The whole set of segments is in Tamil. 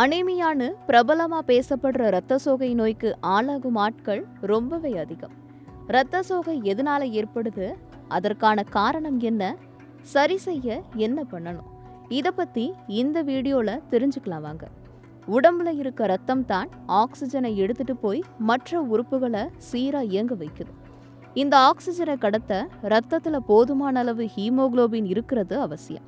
அனீமியான்னு பிரபலமா பேசப்படுற இரத்த சோகை நோய்க்கு ஆளாகும் ஆட்கள் ரொம்பவே அதிகம். இரத்த சோகை எதனால ஏற்படுது, அதற்கான காரணம் என்ன, சரி செய்ய என்ன பண்ணணும், இத பத்தி இந்த வீடியோல தெரிஞ்சுக்கலாம் வாங்க. உடம்புல இருக்க ரத்தம் தான் ஆக்சிஜனை எடுத்துட்டு போய் மற்ற உறுப்புகளை சீரா இயங்க வைக்குது. இந்த ஆக்சிஜனை கடத்த ரத்தத்துல போதுமான அளவு ஹீமோகுளோபின் இருக்கிறது அவசியம்.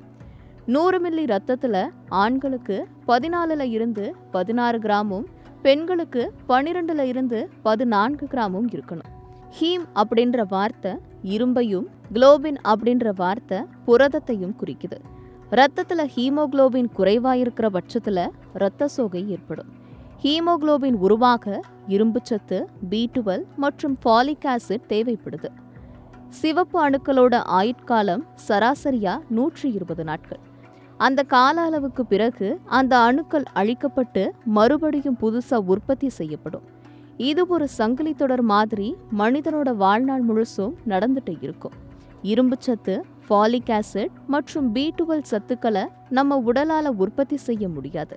100 மில்லி ரத்தத்துல ஆண்களுக்கு 14ல இருந்து 16 கிராமும், பெண்களுக்கு 12ல இருந்து 14 கிராமும் இருக்கணும். ஹீம் அப்படின்ற வார்த்தை இரும்பையும், குளோபின் அப்படின்ற வார்த்தை புரதத்தையும் குறிக்குது. ரத்தத்துல ஹீமோகுளோபின் குறைவாயிருக்கிற பட்சத்துல இரத்த சோகை ஏற்படும். ஹீமோகுளோபின் உருவாக இரும்புச்சத்து, B12 மற்றும் ஃபாலிக் ஆசிட் தேவைப்படுது. சிவப்பு அணுக்களோட ஆயுட்காலம் சராசரியா 120 நாட்கள். அந்த கால அளவுக்கு பிறகு அந்த அணுக்கள் அழிக்கப்பட்டு மறுபடியும் புதுசா உற்பத்தி செய்யப்படும். இது ஒரு சங்கிலி தொடர் மாதிரி மனிதனோட வாழ்நாள் முழுசும் நடந்துட்டு இருக்கும். இரும்புச்சத்து, ஃபாலிக் ஆசிட் மற்றும் B12 சத்துக்களை நம்ம உடலால உற்பத்தி செய்ய முடியாது.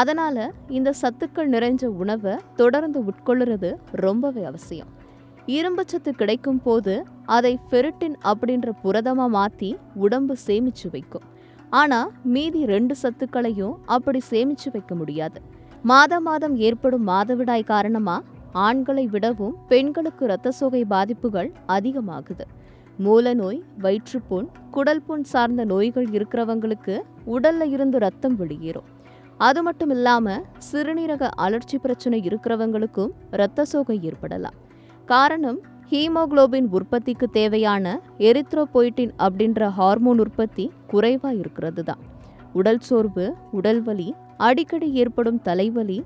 அதனால இந்த சத்துக்கள் நிறைஞ்ச உணவை தொடர்ந்து உட்கொள்ளுறது ரொம்பவே அவசியம். இரும்புச்சத்து கிடைக்கும் போது அதை ஃபெரிட்டின் அப்படின்ற புரதமா மாத்தி உடம்பு சேமிச்சு வைக்கும். ஆனா மீதி 2 சத்துக்களையும் அப்படி சேமிச்சு வைக்க முடியாது. மாதம் ஏற்படும் மாதவிடாய் காரணமா ஆண்களை விடவும் பெண்களுக்கு இரத்த சோகை பாதிப்புகள் அதிகமாகுது. மூலநோய், வயிற்றுப்புண், குடல் புண் சார்ந்த நோய்கள் இருக்கிறவங்களுக்கு உடல்ல இருந்து ரத்தம் வெளியேறும். அது மட்டும் இல்லாம சிறுநீரக அழற்சி பிரச்சனை இருக்கிறவங்களுக்கும் இரத்த சோகை ஏற்படலாம். காரணம், ஹீமோகுளோபின் உற்பத்திக்கு தேவையான எரித்ரோபொய்டின் அப்படின்ற ஹார்மோன் உற்பத்தி குறைவா இருக்கிறது தான். உடல் சோர்வு, உடல் வலி, அடிக்கடி ஏற்படும் தலைவலி,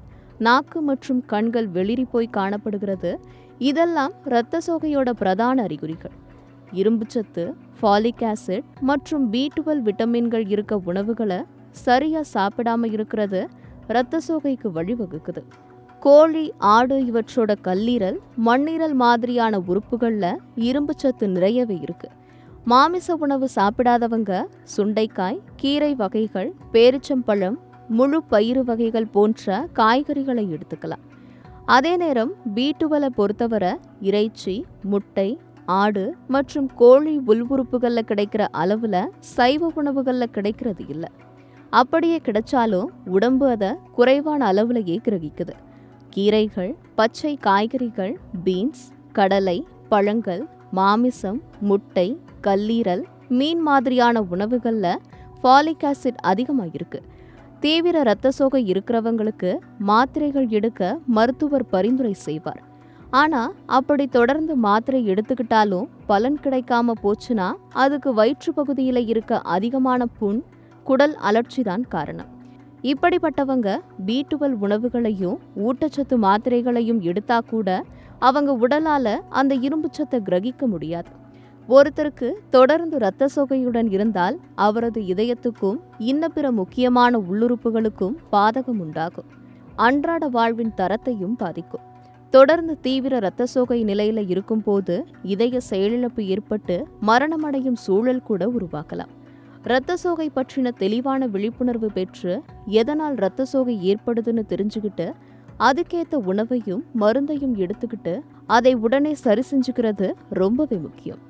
நாக்கு மற்றும் கண்கள் வெளிரி போய் காணப்படுகிறது, இதெல்லாம் இரத்த சோகையோட பிரதான அறிகுறிகள். இரும்புச்சத்து, ஃபாலிக் ஆசிட் மற்றும் B12 விட்டமின்கள் இருக்க உணவுகளை சரியா சாப்பிடாம இருக்கிறது இரத்த சோகைக்கு வழிவகுக்குது. கோழி, ஆடு இவற்றோட கல்லீரல், மண்ணீரல் மாதிரியான உறுப்புகள்ல இரும்புச்சத்து நிறையவே இருக்கு. மாமிச உணவு சாப்பிடாதவங்க சுண்டைக்காய், கீரை வகைகள், பேரிச்சம்பழம், முழு பயிறு வகைகள் போன்ற காய்கறிகளை எடுத்துக்கலாம். அதே நேரம் B12 பொறுத்தவரை இறைச்சி, முட்டை, ஆடு மற்றும் கோழி உள்உறுப்புகள்ல கிடைக்கிற அளவுல சைவ உணவுகள்ல கிடைக்கிறது இல்லை. அப்படியே கிடைச்சாலும் உடம்பு அதை குறைவான அளவுலயே கிரகிக்குது. கீரைகள், பச்சை காய்கறிகள், பீன்ஸ், கடலை, பழங்கள், மாமிசம், முட்டை, கல்லீரல், மீன் மாதிரியான உணவுகள்ல ஃபாலிக் ஆசிட் அதிகமாக இருக்கு. தீவிர இரத்த சோகை இருக்கிறவங்களுக்கு மாத்திரைகள் எடுக்க மருத்துவர் பரிந்துரை செய்வார். ஆனா அப்படி தொடர்ந்து மாத்திரை எடுத்துக்கிட்டாலும் பலன் கிடைக்காம போச்சுன்னா அதுக்கு வயிற்று பகுதியில இருக்க அதிகமான புண், குடல் அழற்சி தான் காரணம். இப்படிப்பட்டவங்க B12 உணவுகளையும் ஊட்டச்சத்து மாத்திரைகளையும் எடுத்தா கூட அவங்க உடலால அந்த இரும்புச்சத்தை கிரகிக்க முடியாது. ஒருத்தருக்கு தொடர்ந்து இரத்த சோகையுடன் இருந்தால் அவரது இதயத்துக்கும் இன்ன பிற முக்கியமான உள்ளுறுப்புகளுக்கும் பாதகம் உண்டாகும். அன்றாட வாழ்வின் தரத்தையும் பாதிக்கும். தொடர்ந்து தீவிர இரத்த சோகை நிலையில இருக்கும் போது இதய செயலிழப்பு ஏற்பட்டு மரணமடையும் சூழல் கூட உருவாக்கலாம். இரத்த சோகை பற்றின தெளிவான விழிப்புணர்வு பெற்று எதனால் இரத்த சோகை ஏற்படுதுன்னு தெரிஞ்சுக்கிட்டு அதுக்கேற்ற உணவையும் மருந்தையும் எடுத்துக்கிட்டு அதை உடனே சரி செஞ்சுக்கிறது ரொம்பவே முக்கியம்.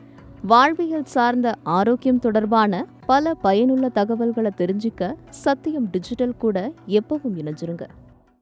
வாழ்வியல் சார்ந்த ஆரோக்கியம் தொடர்பான பல பயனுள்ள தகவல்களை தெரிஞ்சுக்க சத்தியம் டிஜிட்டல் கூட எப்பவும் இணைஞ்சிருங்க.